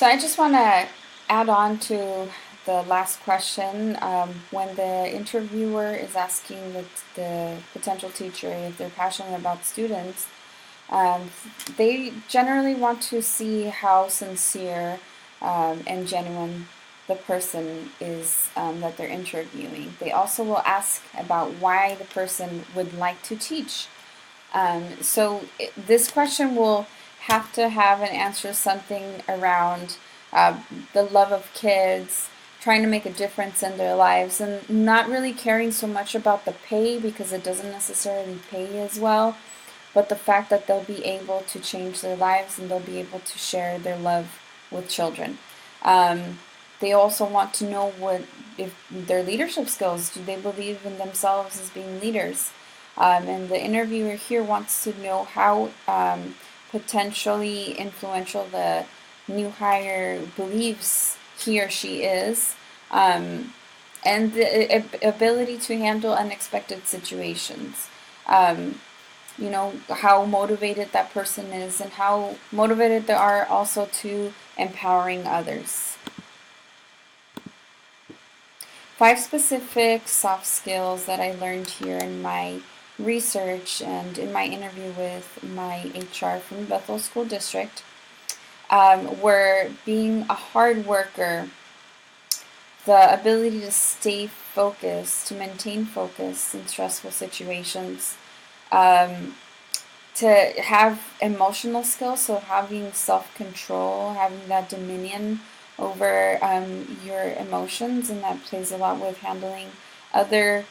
So I just want to add on to the last question. When the interviewer is asking the potential teacher if they're passionate about students, um, they generally want to see how sincere and genuine the person is that they're interviewing. They also will ask about why the person would like to teach. This question will have to have an answer something around uh, the love of kids, trying to make a difference in their lives, and not really caring so much about the pay because it doesn't necessarily pay as well, but the fact that they'll be able to change their lives and they'll be able to share their love with children. Um, they also want to know what if their leadership skills. Do they believe in themselves as being leaders? And the interviewer here wants to know how potentially influential the new hire believes he or she is, and the ability to handle unexpected situations. Um, how motivated that person is and how motivated they are also to empowering others. 5 specific soft skills that I learned here in my research and in my interview with my HR from Bethel School District were being a hard worker, the ability to stay focused, to maintain focus in stressful situations, um, to have emotional skills, so having self control, having that dominion over your emotions, and that plays a lot with handling other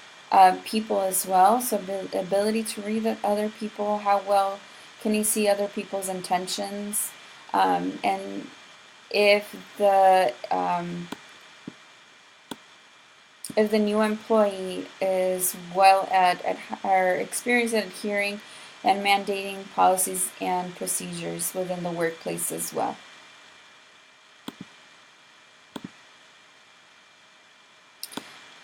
people as well. So, the ability to read other people, how well can you see other people's intentions, and if the new employee is well at or experienced at adhering and mandating policies and procedures within the workplace as well.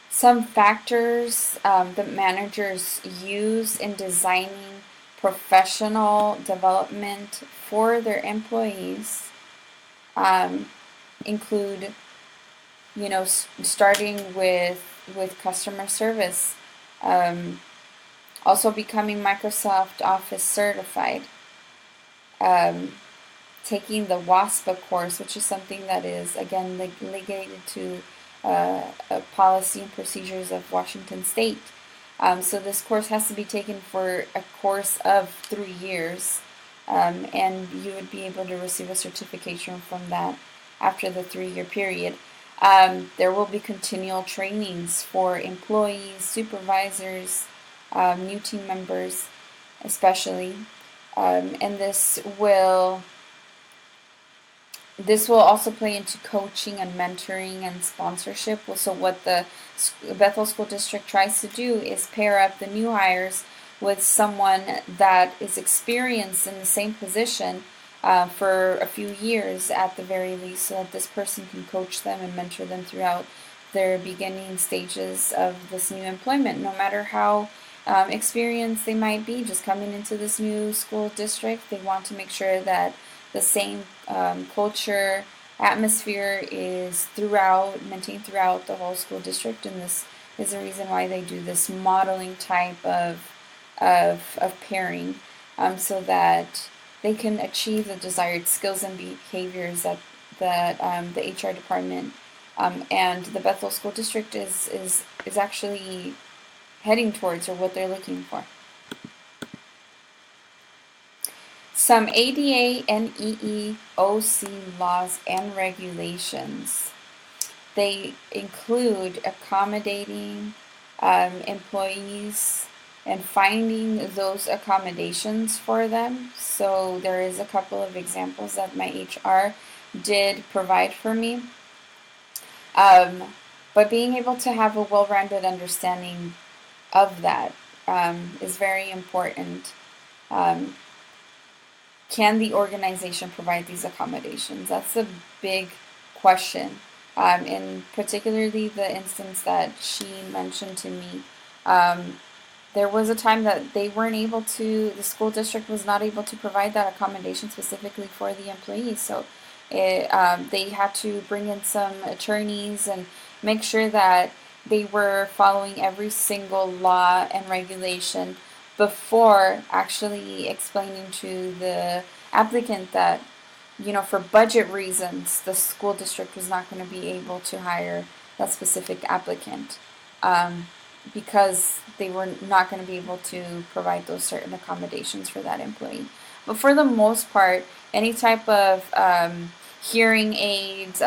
Some factors that managers use in designing professional development for their employees um, include, starting with customer service, um, also becoming Microsoft Office certified, um, taking the WASPA course, which is something that is, again, ligated to policy and procedures of Washington State. So this course has to be taken for a course of 3 years, and you would be able to receive a certification from that after the 3-year period. There will be continual trainings for employees, supervisors, new team members, especially, and this will also play into coaching and mentoring and sponsorship. So what the Bethel School District tries to do is pair up the new hires with someone that is experienced in the same position for a few years at the very least, so that this person can coach them and mentor them throughout their beginning stages of this new employment, no matter how experienced they might be just coming into this new school district. They want to make sure that the same culture, atmosphere is maintained throughout the whole school district, and this is the reason why they do this modeling type of pairing, so that they can achieve the desired skills and behaviors that the HR department and the Bethel School District is actually heading towards, or what they're looking for. Some ADA and EEOC laws and regulations. They include accommodating employees and finding those accommodations for them. So there is a couple of examples that my HR did provide for me. But being able to have a well-rounded understanding of that is very important. Um, can the organization provide these accommodations? That's a big question. In particularly the instance that she mentioned to me, there was a time that the school district was not able to provide that accommodation specifically for the employees. So They had to bring in some attorneys and make sure that they were following every single law and regulation before actually explaining to the applicant that, for budget reasons, the school district was not going to be able to hire that specific applicant, um, because they were not going to be able to provide those certain accommodations for that employee. But for the most part, any type of hearing aids,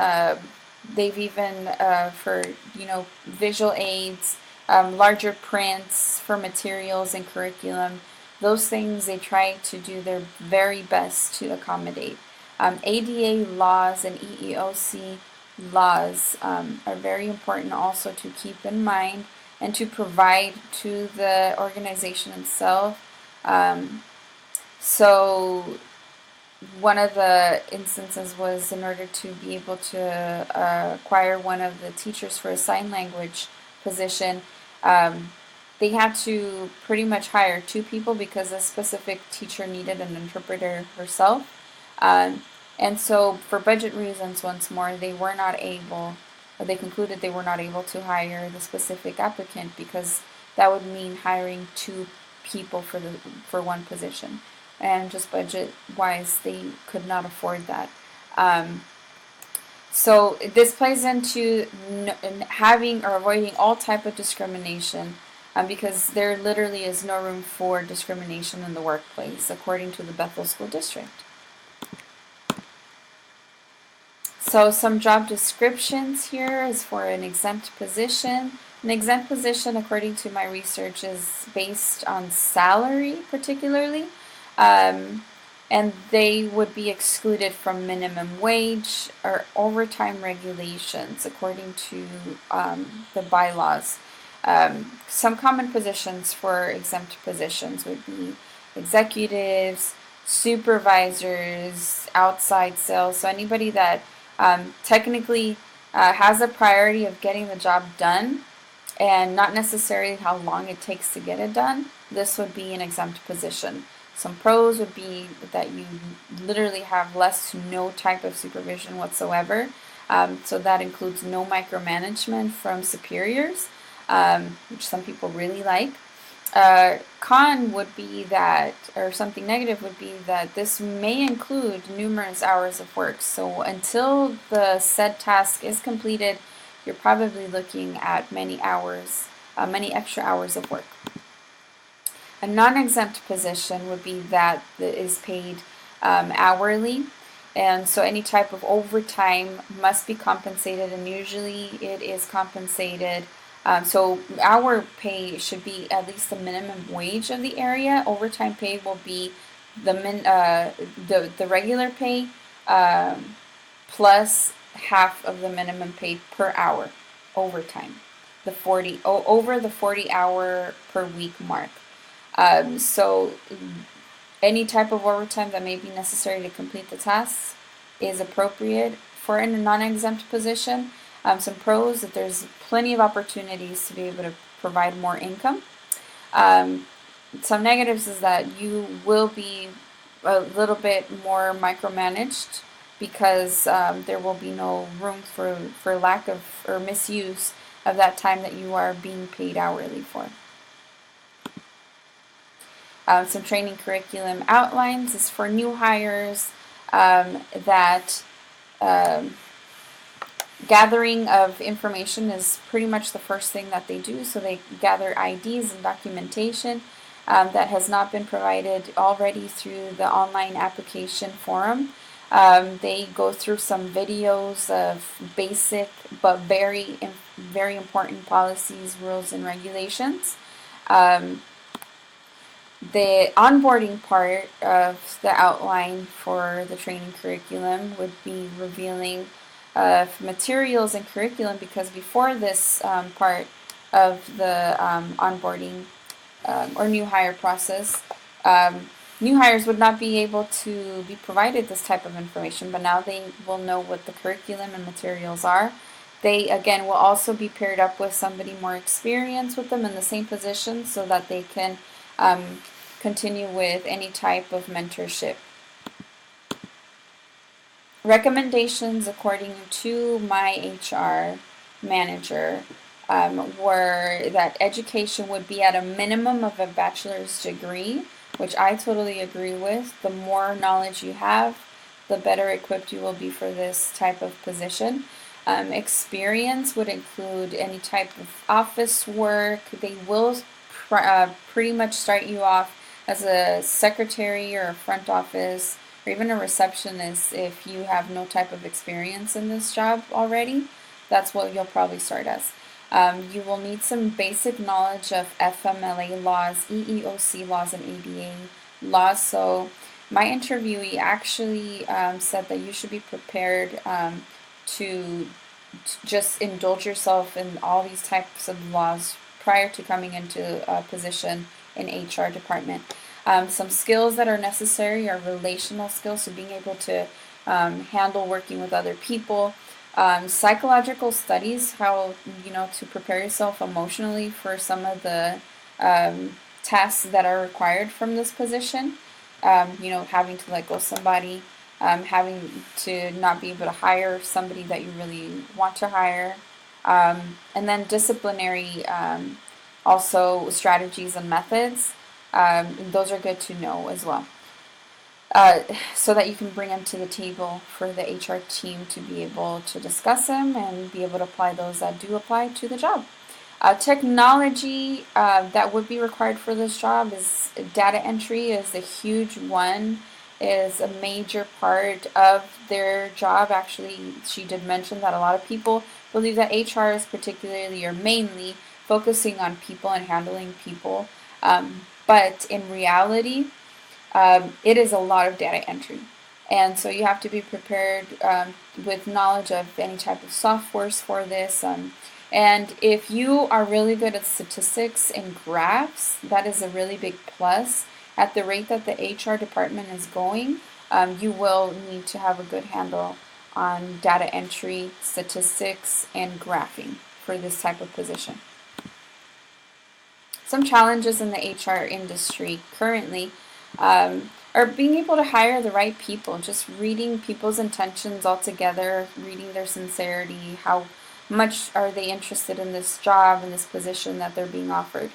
they've even for visual aids, larger prints for materials and curriculum. Those things they try to do their very best to accommodate. ADA laws and EEOC laws are very important also to keep in mind and to provide to the organization itself. Um, so one of the instances was in order to be able to acquire one of the teachers for a sign language position, um, they had to pretty much hire two people because a specific teacher needed an interpreter herself. Um, and so, for budget reasons, once more, they were not able, or they concluded they were not able to hire the specific applicant because that would mean hiring two people for one position, and just budget wise, they could not afford that. Um, so this plays into having or avoiding all type of discrimination, because there literally is no room for discrimination in the workplace, according to the Bethel School District. So some job descriptions here is for an exempt position. An exempt position, according to my research, is based on salary particularly. Um, and they would be excluded from minimum wage or overtime regulations according to the bylaws. Some common positions for exempt positions would be executives, supervisors, outside sales. So anybody that technically has a priority of getting the job done and not necessarily how long it takes to get it done, this would be an exempt position. Some pros would be that you literally have less to no type of supervision whatsoever. So that includes no micromanagement from superiors, which some people really like. Con would be that, or something negative would be that this may include numerous hours of work. So until the said task is completed, you're probably looking at many hours, many extra hours of work. A non-exempt position would be that is paid hourly, and so any type of overtime must be compensated, and usually it is compensated. So our pay should be at least the minimum wage of the area. Overtime pay will be the regular pay plus half of the minimum pay per hour overtime. Over the 40-hour per week mark. So any type of overtime that may be necessary to complete the tasks is appropriate for a non-exempt position. Some pros, that there's plenty of opportunities to be able to provide more income. Some negatives is that you will be a little bit more micromanaged because there will be no room for lack of or misuse of that time that you are being paid hourly for. Some training curriculum outlines is for new hires, that gathering of information is pretty much the first thing that they do. So they gather IDs and documentation that has not been provided already through the online application forum. They go through some videos of basic but very important policies, rules, and regulations. The onboarding part of the outline for the training curriculum would be revealing materials and curriculum, because before this part of the onboarding or new hire process, new hires would not be able to be provided this type of information, but now they will know what the curriculum and materials are. They, again, will also be paired up with somebody more experienced with them in the same position so that they can continue with any type of mentorship. recommendations according to my HR manager were that education would be at a minimum of a bachelor's degree, which I totally agree with. The more knowledge you have, the better equipped you will be for this type of position. Experience would include any type of office work. They will pretty much start you off as a secretary or a front office or even a receptionist if you have no type of experience in this job already. That's what you'll probably start as. You will need some basic knowledge of FMLA laws, EEOC laws, and ADA laws. So my interviewee actually said that you should be prepared to just indulge yourself in all these types of laws prior to coming into a position in HR department. Some skills that are necessary are relational skills, so being able to handle working with other people. Psychological studies, how to prepare yourself emotionally for some of the tasks that are required from this position. Having to let go of somebody, having to not be able to hire somebody that you really want to hire, and then disciplinary also strategies and methods. Those are good to know as well. So that you can bring them to the table for the HR team to be able to discuss them and be able to apply those that do apply to the job. Technology that would be required for this job is data entry is a huge one, is a major part of their job. Actually, she did mention that a lot of people believe that HR is particularly or mainly focusing on people and handling people. But in reality, it is a lot of data entry. And so you have to be prepared with knowledge of any type of softwares for this. And if you are really good at statistics and graphs, that is a really big plus. At the rate that the HR department is going, you will need to have a good handle on data entry, statistics, and graphing for this type of position. Some challenges in the HR industry currently are being able to hire the right people, just reading people's intentions altogether, reading their sincerity, how much are they interested in this job and this position that they're being offered,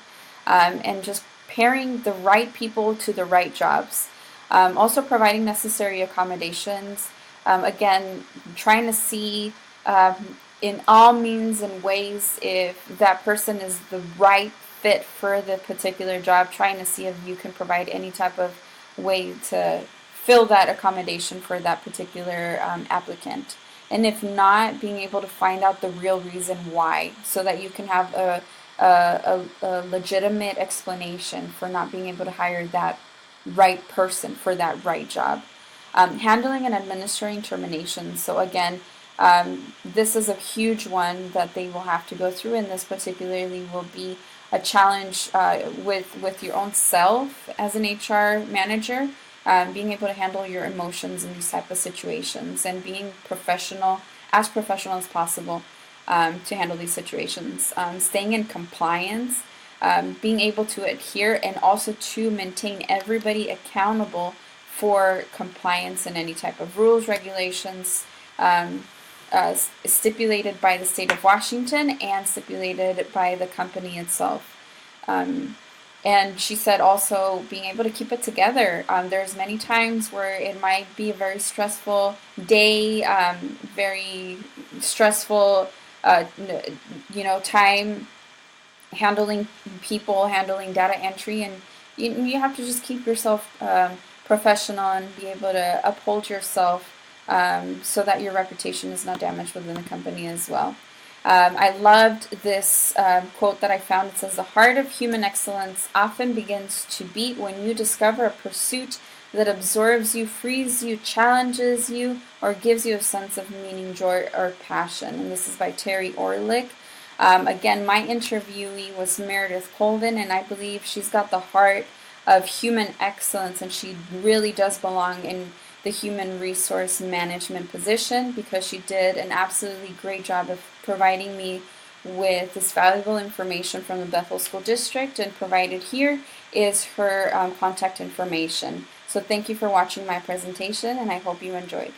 and just pairing the right people to the right jobs. Also providing necessary accommodations. Again, trying to see in all means and ways if that person is the right fit for the particular job, trying to see if you can provide any type of way to fill that accommodation for that particular applicant. And if not, being able to find out the real reason why, so that you can have a legitimate explanation for not being able to hire that right person for that right job. Handling and administering terminations. So again, this is a huge one that they will have to go through, and this particularly will be a challenge with your own self as an HR manager, being able to handle your emotions in these type of situations and being professional as possible to handle these situations. Staying in compliance, being able to adhere and also to maintain everybody accountable for compliance and any type of rules, regulations, stipulated by the state of Washington and stipulated by the company itself. And she said also being able to keep it together. There's many times where it might be a very stressful day, very stressful, time handling people, handling data entry, and you have to just keep yourself professional and be able to uphold yourself so that your reputation is not damaged within the company as well. I loved this quote that I found. It says, "The heart of human excellence often begins to beat when you discover a pursuit that absorbs you, frees you, challenges you, or gives you a sense of meaning, joy, or passion." And this is by Terry Orlick. Again, my interviewee was Meredith Colvin, and I believe she's got the heart of human excellence, and she really does belong in the human resource management position, because she did an absolutely great job of providing me with this valuable information from the Bethel School District, and provided here is her contact information. So thank you for watching my presentation, and I hope you enjoyed.